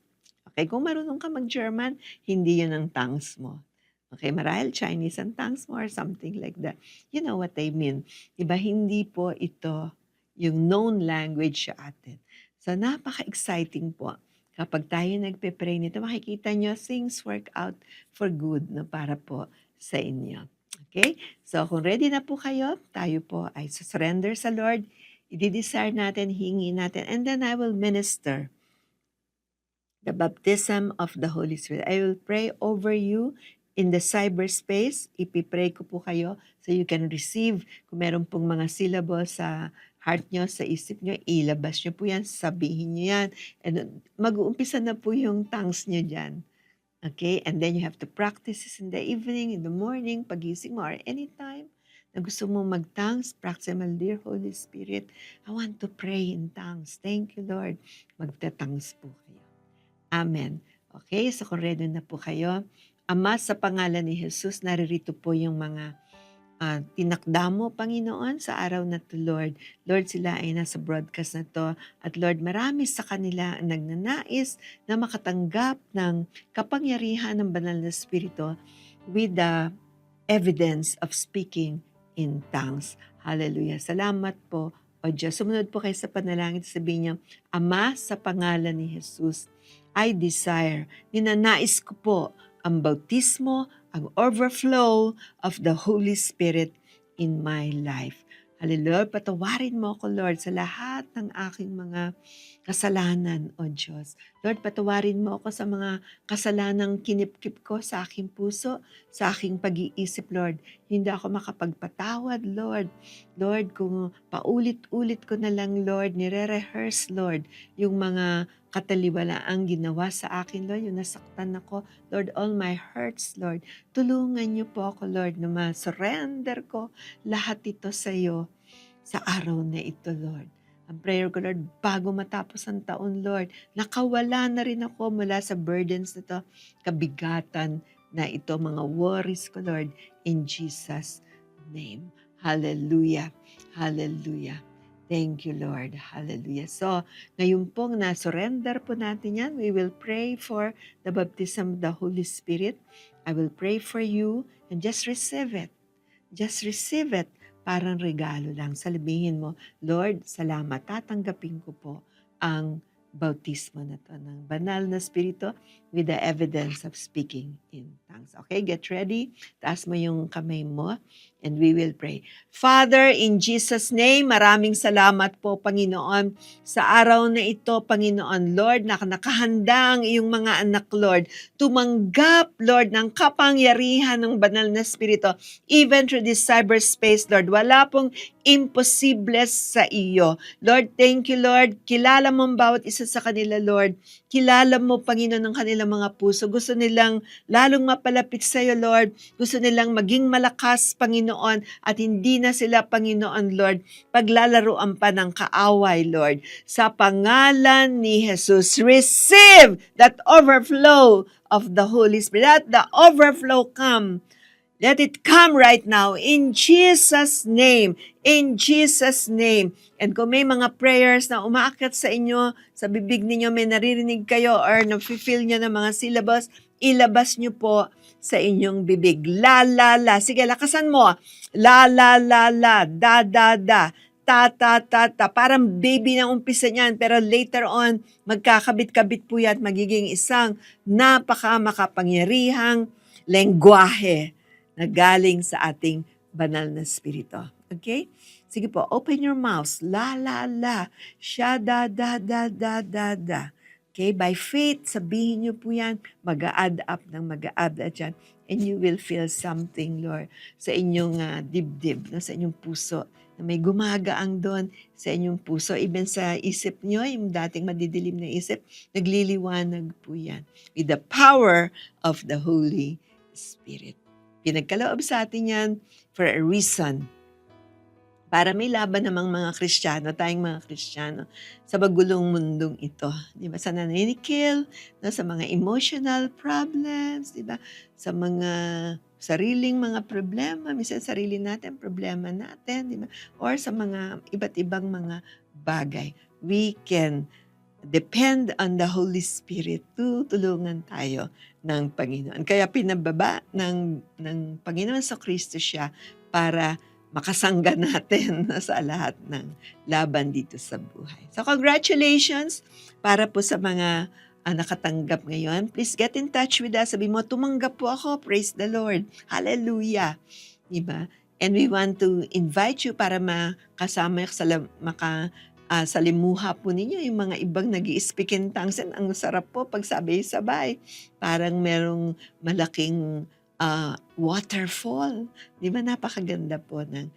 Speaker 3: Okey, kung marunong ka mag-German, hindi 'yun ang tongues mo. Okey, marahil Chinese ang tongues mo or something like that. You know what I mean, 'di ba? Hindi po ito yung known language sa atin. So, napaka-exciting po kapag tayo nagpe-pray nito, makikita niyo things work out for good 'no, para po sa inyo. Okey? So, kung ready na po kayo, tayo po ay surrender sa Lord, ide-desire natin, hingin natin, and then I will minister the baptism of the Holy Spirit. I will pray over you in the cyberspace. Ipipray ko po kayo so you can receive. Kung meron pong mga syllables sa heart nyo, sa isip nyo, ilabas nyo po yan, sabihin nyo yan. And mag-uumpisa na po yung tongues nyo dyan. Okay? And then you have to practice this in the evening, in the morning, pagising mo, or anytime na gusto mo mag-tongues, practice mo, dear Holy Spirit, I want to pray in tongues. Thank you, Lord. Magta-tongues po kayo. Amen. Okay, so kung ready na po kayo, Ama, sa pangalan ni Jesus, naririto po yung mga tinakda mo, Panginoon, sa araw na to, Lord. Lord, sila ay nasa broadcast na to. At Lord, marami sa kanila ang nagnanais na makatanggap ng kapangyarihan ng banal na Espiritu with the evidence of speaking in tongues. Hallelujah. Salamat po, O Diyos. Sumunod po kayo sa panalangin. Sabihin niyo, Ama, sa pangalan ni Jesus, I desire, ninanais ko po ang bautismo, ang overflow of the Holy Spirit in my life. Hallelujah. Patawarin mo ako, Lord, sa lahat ng aking mga kasalanan, O Diyos. Lord, patawarin mo ako sa mga kasalanang kinipkip ko sa aking puso, sa aking pag-iisip, Lord. Hindi ako makapagpatawad, Lord. Lord, kung paulit-ulit ko na lang, Lord, nire-rehearse, Lord, yung mga kataliwalaang ginawa sa akin, Lord, yung nasaktan ako, Lord, all my hurts, Lord. Tulungan niyo po ako, Lord, na ma-surrender ko lahat ito sa iyo sa araw na ito, Lord. Ang prayer ko, Lord, bago matapos ang taon, Lord, nakawala na rin ako mula sa burdens na ito, kabigatan na ito, mga worries ko, Lord, in Jesus' name. Hallelujah. Hallelujah. Thank you, Lord. Hallelujah. So, ngayon pong na-surrender po natin yan, we will pray for the baptism of the Holy Spirit. I will pray for you and just receive it. Just receive it. Parang regalo lang. Sabihin mo, Lord, salamat. Tatanggapin ko po ang bautismo na to ng banal na Espiritu with the evidence of speaking in tongues. Okay, get ready. Taas mo yung kamay mo and we will pray. Father, in Jesus' name, maraming salamat po, Panginoon, sa araw na ito, Panginoon, Lord, na nakahanda ang iyong mga anak, Lord, tumanggap, Lord, ng kapangyarihan ng banal na Espiritu, even through this cyberspace, Lord. Wala pong imposible sa iyo. Lord, thank you, Lord. Kilala mo ang bawat isa sa kanila, Lord. Kilala mo, Panginoon, ang kanilang mga puso. Gusto nilang lalong mapalapit sa iyo, Lord. Gusto nilang maging malakas, Panginoon, at hindi na sila, Panginoon, Lord, paglalaruan pa ng kaaway, Lord. Sa pangalan ni Jesus, receive that overflow of the Holy Spirit. Let the overflow come. Let it come right now in Jesus' name. In Jesus' name. And kung may mga prayers na umaakyat sa inyo, sa bibig ninyo may naririnig kayo or na-feel nyo ng mga syllables, ilabas nyo po sa inyong bibig. La, la, la. Sige, lakasan mo. La, la, la, la. Da, da, da. Ta, ta, ta, ta. Parang baby na umpisa niyan, pero later on, magkakabit-kabit po yan, magiging isang makapangyarihang lengguwahe na galing sa ating banal na Espiritu. Okay? Sige po, open your mouth. La, la, la. Sha, da, da, da, da, da, da. Okay? By faith, sabihin niyo po yan, mag-a-add up ng mag-a-add up dyan. And you will feel something, Lord, sa inyong dibdib, no? Sa inyong puso, na may gumagaang doon sa inyong puso. Even sa isip niyo, yung dating madidilim na isip, nagliliwanag po yan. With the power of the Holy Spirit. Pinagkaloob sa atin yan for a reason. Para may laban namang mga Kristiyano, tayong mga Kristiyano, sa magulong mundong ito. Di ba? Sa naninikil, no? Sa mga emotional problems, di ba? Sa mga sariling mga problema, minsan sarili natin, problema natin, di ba? Or sa mga iba't ibang mga bagay. We can depend on the Holy Spirit. Tutulungan tayo ng Panginoon. Kaya pinababa ng Panginoon sa Kristo siya para makasangga natin sa lahat ng laban dito sa buhay. So congratulations para po sa mga nakatanggap ngayon. Please get in touch with us. Sabi mo, tumanggap po ako. Praise the Lord. Hallelujah. Diba? And we want to invite you para makasama sa limuha po ninyo yung mga ibang nag-i-speak in tongues. And ang sarap po pag sabay-sabay. Parang merong malaking waterfall. Di ba napakaganda po ng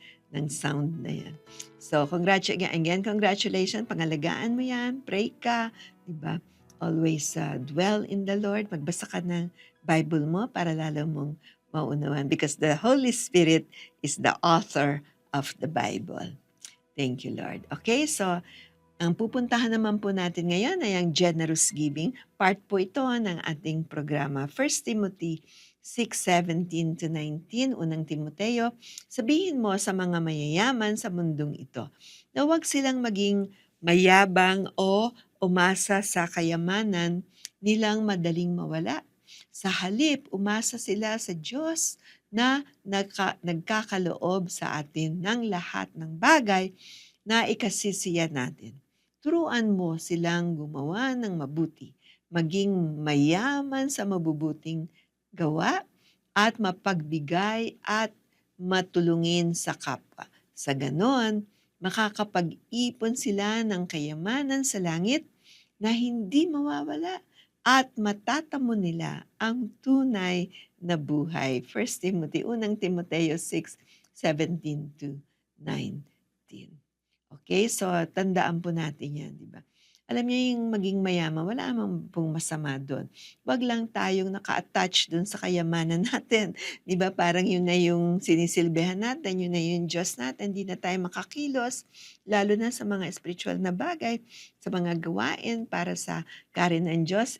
Speaker 3: sound na yan. So congratulations. Pangalagaan mo yan. Pray ka. Di ba? Always dwell in the Lord. Magbasa ka ng Bible mo para lalo mong maunawan. Because the Holy Spirit is the author of the Bible. Thank you, Lord. Okay, so ang pupuntahan naman po natin ngayon ay ang generous giving. Part po ito ng ating programa. 1 Timothy 6:17-19, unang Timoteo, sabihin mo sa mga mayayaman sa mundong ito na huwag silang maging mayabang o umasa sa kayamanan nilang madaling mawala. Sa halip, umasa sila sa Diyos na nagkakaloob sa atin ng lahat ng bagay na ikasisiya natin. Turuan mo silang gumawa ng mabuti, maging mayaman sa mabubuting gawa at mapagbigay at matulungin sa kapwa. Sa ganon, makakapag-ipon sila ng kayamanan sa langit na hindi mawawala at matatamo nila ang tunay na buhay. 1 Timothy, unang Timoteo 6:17-19. Okay, so tandaan po natin yan, di ba? Alam niyo yung maging mayaman, wala namang pong masama doon. Wag lang tayong naka-attach doon sa kayamanan natin. Di ba? Parang yun na yung sinisilbihan natin, yun na yung Diyos natin, hindi na tayo makakilos, lalo na sa mga spiritual na bagay, sa mga gawain para sa karin ng Diyos,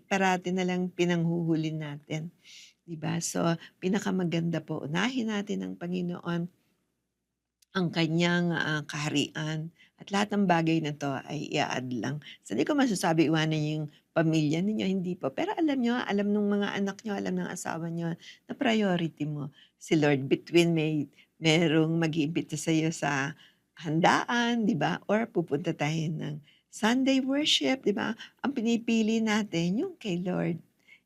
Speaker 3: parati na lang pinanghuhuli natin. Di ba? So, pinakamaganda po, unahin natin ang Panginoon, ang kanyang kaharian. At lahat ng bagay na to ay i-add lang. So, hindi ko masasabi iwanan yung pamilya ninyo, hindi po. Pero alam nyo, alam ng mga anak nyo, alam ng asawa nyo, na priority mo si Lord. Between merong mag-iimbita sa iyo sa handaan, di ba? Or pupunta tayo ng Sunday worship, di ba? Ang pinipili natin yung kay Lord.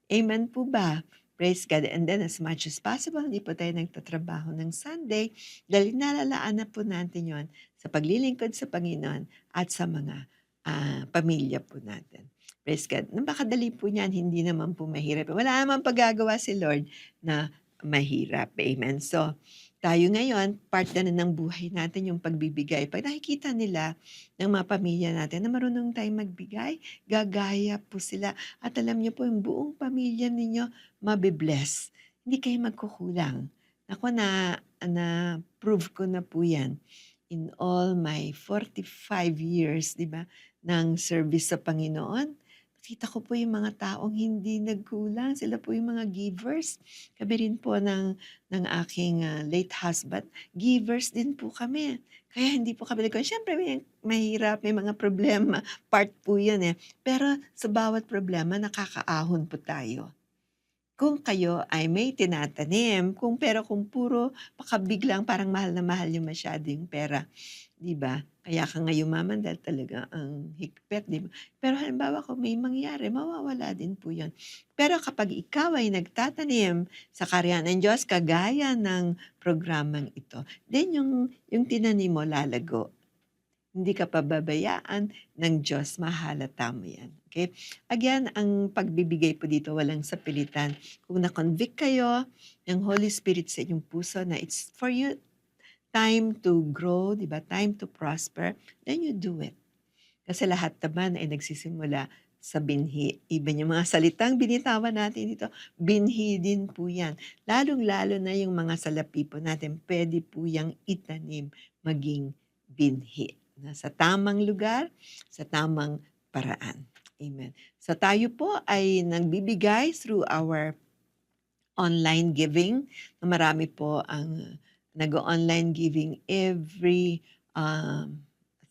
Speaker 3: Amen po ba? Praise God. And then as much as possible, hindi po tayo nagtatrabaho ng Sunday dahil nalalaan na po natin yon sa paglilingkod sa Panginoon at sa mga pamilya po natin. Praise God. Napakadali po niyan, hindi naman po mahirap. Wala naman pagagawa si Lord na mahirap. Amen. So, tayo ngayon, part na ng buhay natin yung pagbibigay. Pag nakikita nila ng mga pamilya natin na marunong tayong magbigay, gagaya po sila. At alam niyo po, yung buong pamilya ninyo, mabibless. Hindi kayo magkukulang. Ako na-prove ko na po yan in all my 45 years, di ba, ng service sa Panginoon. Nakita ko po yung mga taong hindi nagkulang. Sila po yung mga givers. Kami rin po ng aking late husband. Givers din po kami. Kaya hindi po kami nagkulang. Siyempre, may mahirap, may mga problema. Part po yan eh. Pero sa bawat problema, nakakaahon po tayo. Kung kayo ay may tinatanim, kung puro pakabiglang parang mahal na mahal yung masyado yung pera, di ba? Kaya ka nga yumaman dahil talaga ang higpit, di ba? Pero halimbawa kung may mangyari, mawawala din po yun. Pero kapag ikaw ay nagtatanim sa karyan ng Diyos, kagaya ng programang ito, then yung tinanim mo lalago. Hindi ka pababayaan ng Diyos, mahalata mo yan. Okay? Again, ang pagbibigay po dito, walang sapilitan. Kung na-convict kayo ng Holy Spirit sa inyong puso na it's for you, time to grow, di ba? Time to prosper, then you do it. Kasi lahat naman ay nagsisimula sa binhi. Even yung mga salitang binitawan natin dito, binhi din po yan. Lalong-lalo na yung mga salapi po natin, pwede po yang itanim maging binhi. Sa tamang lugar, sa tamang paraan. Amen. So tayo po ay nagbibigay through our online giving. Marami po ang nag-online giving every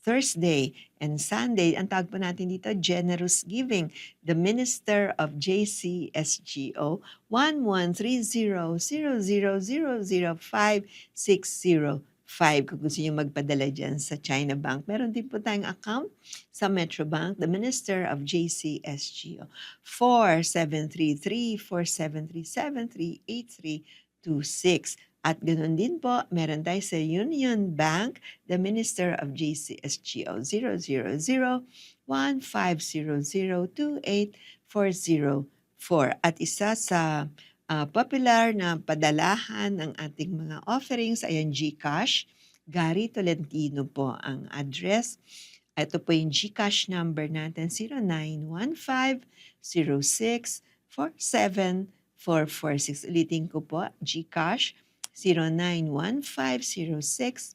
Speaker 3: Thursday and Sunday. Ang tawag po natin dito, generous giving. The minister of JCSGO 1130000560. Kung gusto niyo magpadala dyan sa China Bank. Meron din po tayong account sa Metro Bank, the minister of JCSGO 4733-4737-3826. At ganoon din po, meron tayo sa Union Bank, the Minister of JCSGO 000-1500-28404. At isa sa popular na padalahan ng ating mga offerings ay ang GCash. Gary Tolentino po ang address. Ito po yung GCash number natin, 0915-06-47446. Ulitin ko po, GCash 0915-06-47446.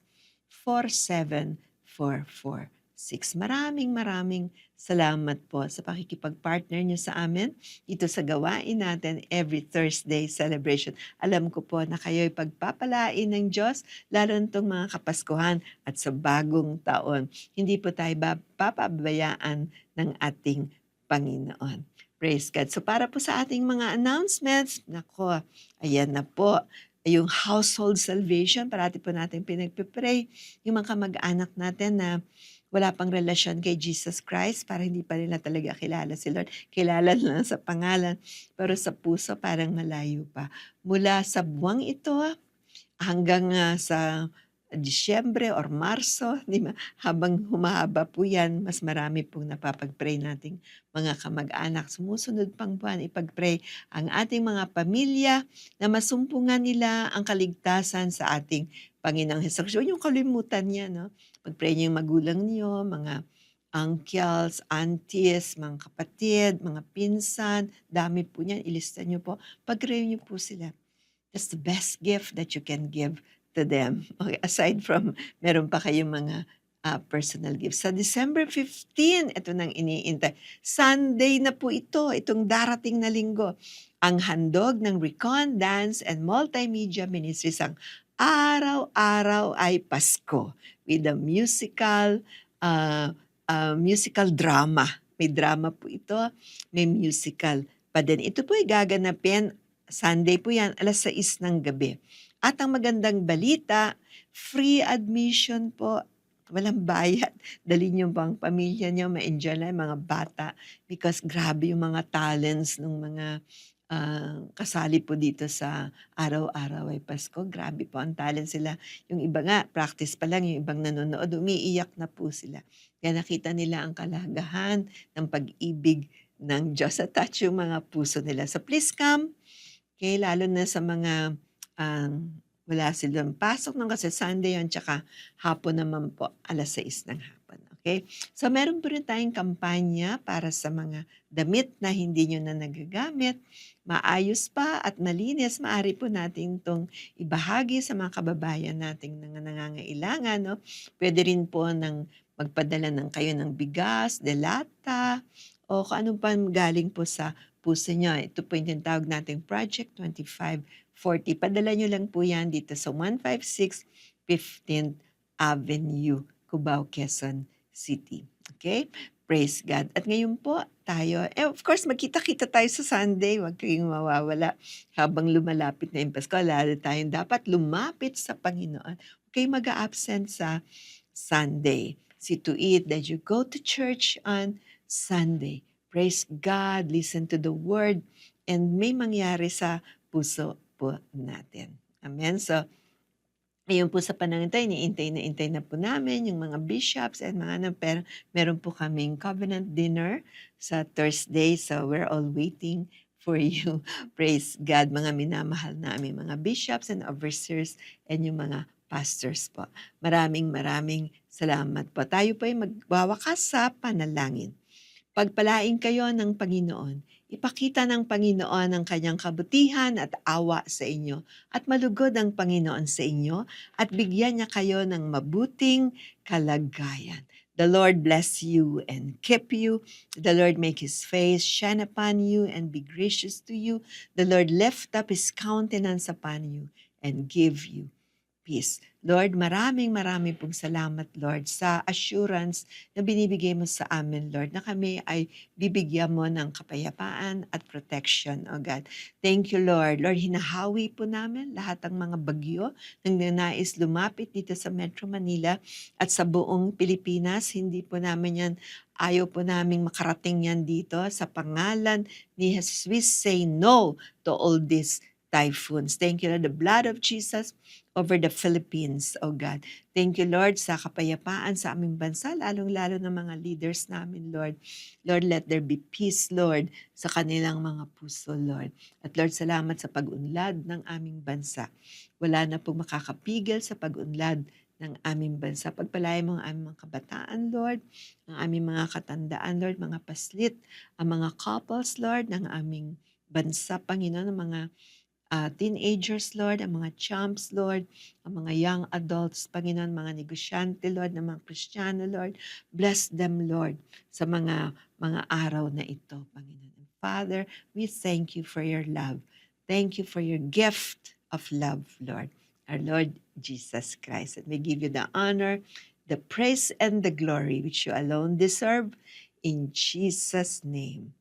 Speaker 3: Maraming salamat po sa pakikipag-partner niyo sa amin dito sa gawain natin every Thursday celebration. Alam ko po na kayo'y pagpapalain ng Diyos, lalo nitong mga Kapaskuhan at sa bagong taon. Hindi po tayo papabayaan ng ating Panginoon. Praise God. So para po sa ating mga announcements, nako, ayan na po. Yung household salvation, parati po natin pinagpipray. Yung mga kamag-anak natin na wala pang relasyon kay Jesus Christ, para hindi pa nila talaga kilala si Lord. Kilala lang sa pangalan, pero sa puso parang malayo pa. Mula sa buwang ito hanggang sa Disyembre or Marso, di ba? Habang humahaba po yan, mas marami pong napapag-pray nating mga kamag-anak. Sumusunod pang buwan, ipag-pray ang ating mga pamilya na masumpungan nila ang kaligtasan sa ating Panginoong Hesus. Huwag niyong kalimutan niya, no? Pag-pray niyo yung magulang niyo, mga uncles, aunties, mga kapatid, mga pinsan, dami po niyan, ilista niyo po. Pag-pray niyo po sila. That's the best gift that you can give to them. Okay, aside from, meron pa kayong mga personal gifts. Sa December 15, ito nang iniintay. Sunday na po ito, itong darating na linggo. Ang handog ng Recon Dance and Multimedia Ministries, ang araw-araw ay Pasko with a musical drama. May drama po ito, may musical pa din. Ito po ay gaganapin, Sunday po yan, 6:00 ng gabi. At ang magandang balita, free admission po. Walang bayad. Dali niyo bang pamilya niyo, ma-enjoy lang mga bata. Because grabe yung mga talents ng mga kasali po dito sa araw-araw ay Pasko. Grabe po ang talent sila. Yung iba nga, practice pa lang. Yung ibang nanonood, umiiyak na po sila. Kaya nakita nila ang kalagahan ng pag-ibig ng Diyos. At touch yung mga puso nila. So please come. Okay, lalo na sa mga wala silang pasok ng kasi Sunday yun, tsaka hapon naman po, 6:00 ng hapon. Okay? So meron po rin tayong kampanya para sa mga damit na hindi nyo na nagagamit. Maayos pa at malinis, maaari po natin itong ibahagi sa mga kababayan nating nangangailangan. No? Pwede rin po magpadala ng kayo ng bigas, delata, o kung anong pa galing po sa puso nyo. Ito po yung tinatawag nating Project 2540. Padala nyo lang po yan dito sa 156 15th Avenue, Cubao, Quezon City. Okay? Praise God. At ngayon po tayo, of course, magkita-kita tayo sa Sunday. Huwag kayong mawawala. Habang lumalapit na yung Pasko, lalo tayong dapat lumapit sa Panginoon. Huwag kayong mag-a-absent sa Sunday. See to it that you go to church on Sunday. Praise God, listen to the word, and may mangyari sa puso po natin. Amen? So, ngayon po sa panahon ito, iniintay na po namin yung mga bishops and mga pero meron po kaming covenant dinner sa Thursday, so we're all waiting for you. Praise God, mga minamahal namin, mga bishops and overseers and yung mga pastors po. Maraming salamat po. Tayo po ay magwawakas sa panalangin. Pagpalain kayo ng Panginoon. Ipakita ng Panginoon ang kanyang kabutihan at awa sa inyo at malugod ang Panginoon sa inyo at bigyan niya kayo ng mabuting kalagayan. The Lord bless you and keep you. The Lord make His face shine upon you and be gracious to you. The Lord lift up His countenance upon you and give you peace. Lord, maraming pong salamat, Lord, sa assurance na binibigay mo sa amin, Lord, na kami ay bibigyan mo ng kapayapaan at protection, O God. Thank you, Lord. Lord, hinahawi po namin lahat ng mga bagyo nang nanais lumapit dito sa Metro Manila at sa buong Pilipinas. Hindi po namin yan, ayaw po naming makarating yan dito. Sa pangalan ni Jesus, we say no to all these typhoons. Thank you, Lord, the blood of Jesus over the Philippines, oh God. Thank you, Lord, sa kapayapaan sa aming bansa, lalong-lalo ng mga leaders namin, Lord. Lord, let there be peace, Lord, sa kanilang mga puso, Lord. At Lord, salamat sa pag-unlad ng aming bansa. Wala na pong makakapigil sa pag-unlad ng aming bansa. Pagpalain mo ang aming mga kabataan, Lord, ang aming mga katandaan, Lord, mga paslit, ang mga couples, Lord, ng aming bansa, Panginoon, ang mga teenagers, Lord, ang mga chumps, Lord, ang mga young adults, Panginoon, mga negosyante, Lord, ng mga Kristiyano, Lord. Bless them, Lord, sa mga araw na ito, Panginoon. And Father, we thank you for your love. Thank you for your gift of love, Lord, our Lord Jesus Christ. And we give you the honor, the praise, and the glory which you alone deserve. In Jesus' name.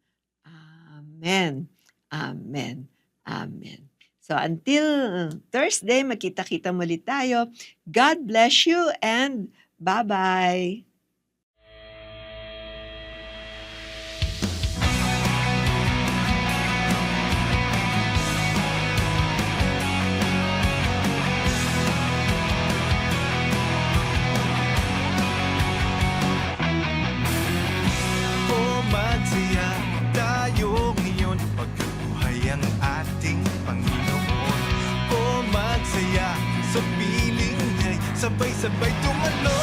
Speaker 3: Amen. Amen. Amen. So until Thursday, magkita-kita muli tayo. God bless you and bye-bye.
Speaker 4: O magsaya tayo ngayon, pagkabuhay ang ating Panginoon. O magsaya sa piling niya'y sabay-sabay tumalo.